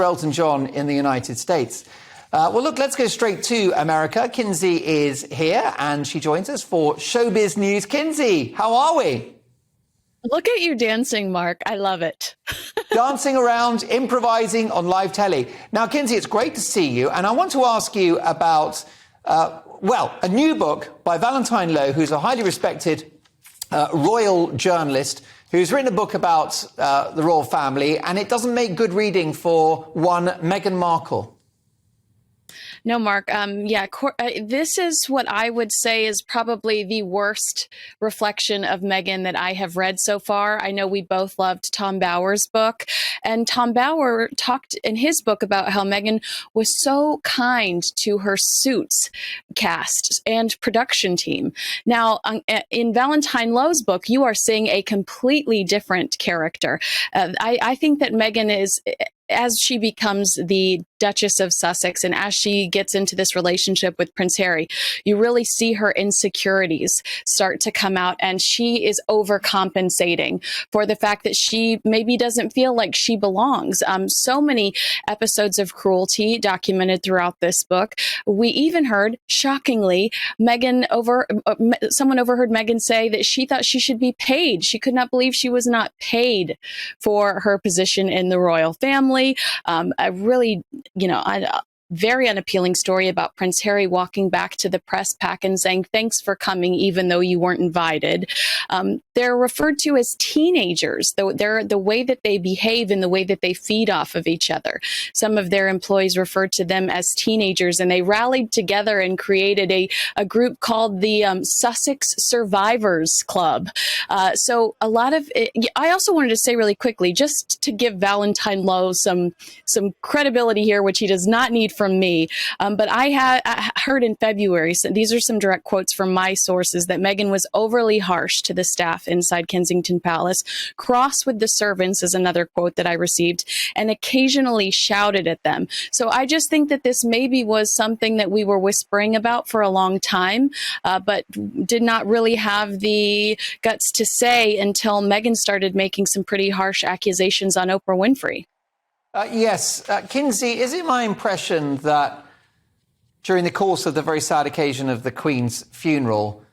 Elton John in the United States. Well, look, let's go straight to America. Kinsey is here, and she joins us for Showbiz News. Kinsey, how are we? Look at you dancing, Mark. I love it. Dancing around, improvising on live telly. Now, Kinsey, it's great to see you, and I want to ask you about, a new book by Valentine Low, who's a highly respected royal journalist who's written a book about the royal family, and it doesn't make good reading for one Meghan Markle. No, Mark. This is what I would say is probably the worst reflection of Meghan that I have read so far. I know we both loved Tom Bower's book, and Tom Bower talked in his book about how Meghan was so kind to her Suits cast and production team. Now, in Valentine Low's book, you are seeing a completely different character. I think that Meghan is, as she becomes the Duchess of Sussex and as she gets into this relationship with Prince Harry, you really see her insecurities start to come out, and she is overcompensating for the fact that she maybe doesn't feel like she belongs. So many episodes of cruelty documented throughout this book. We even heard, shockingly, someone overheard Meghan say that she thought she should be paid. She could not believe she was not paid for her position in the royal family. Very unappealing story about Prince Harry walking back to the press pack and saying, thanks for coming, even though you weren't invited. They're referred to as teenagers, the way that they behave and the way that they feed off of each other. Some of their employees referred to them as teenagers, and they rallied together and created a group called the Sussex Survivors Club. So a lot of it, I also wanted to say really quickly, just to give Valentine Low some credibility here, which he does not need from me. But I heard in February, so these are some direct quotes from my sources, that Meghan was overly harsh to the staff inside Kensington Palace, cross with the servants is another quote that I received, and occasionally shouted at them. So I just think that this maybe was something that we were whispering about for a long time, but did not really have the guts to say until Meghan started making some pretty harsh accusations on Oprah Winfrey. Yes. Kinsey, is it my impression that during the course of the very sad occasion of the Queen's funeral,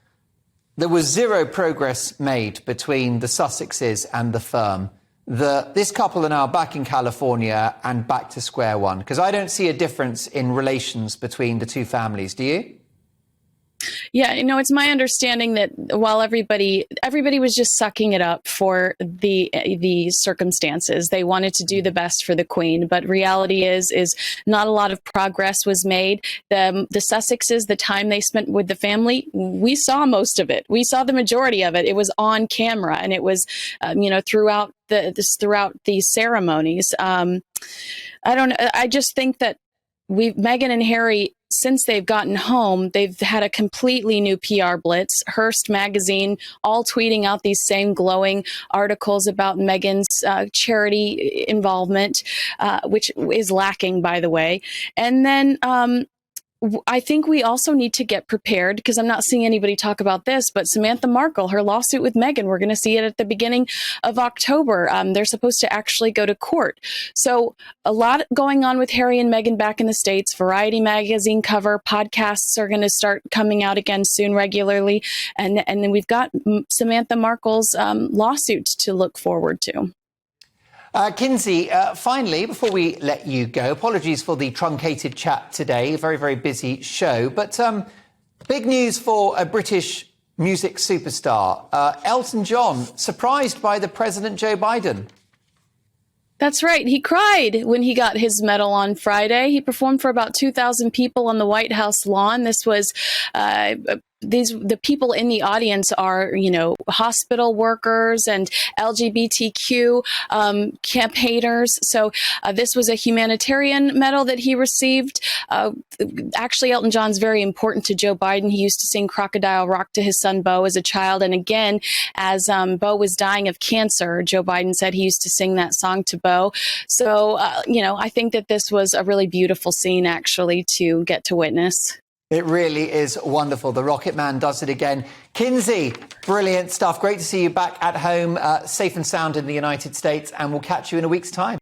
there was zero progress made between the Sussexes and the firm? This couple are now back in California and back to square one, because I don't see a difference in relations between the two families. Do you? Yeah, it's my understanding that while everybody was just sucking it up for the circumstances, they wanted to do the best for the Queen. But reality is not a lot of progress was made. The Sussexes, the time they spent with the family, we saw most of it. We saw the majority of it. It was on camera, and it was throughout the ceremonies. I don't know. I just think that Meghan and Harry, since they've gotten home, they've had a completely new PR blitz. Hearst magazine all tweeting out these same glowing articles about Meghan's charity involvement, which is lacking, by the way. And then I think we also need to get prepared, because I'm not seeing anybody talk about this, but Samantha Markle, her lawsuit with Meghan, we're going to see it at the beginning of October. They're supposed to actually go to court. So a lot going on with Harry and Meghan back in the States. Variety magazine cover, podcasts are going to start coming out again soon regularly. And then we've got Samantha Markle's lawsuit to look forward to. Kinsey, finally, before we let you go, apologies for the truncated chat today, a very, very busy show, but big news for a British music superstar. Elton John, surprised by the President Joe Biden. That's right. He cried when he got his medal on Friday. He performed for about 2,000 people on the White House lawn. This was the people in the audience are, hospital workers and LGBTQ campaigners. So this was a humanitarian medal that he received. Actually, Elton John's very important to Joe Biden. He used to sing Crocodile Rock to his son, Beau, as a child. And again, as Beau was dying of cancer, Joe Biden said he used to sing that song to Beau. So, I think that this was a really beautiful scene, actually, to get to witness. It really is wonderful. The Rocket Man does it again. Kinsey, brilliant stuff. Great to see you back at home, safe and sound in the United States, and we'll catch you in a week's time.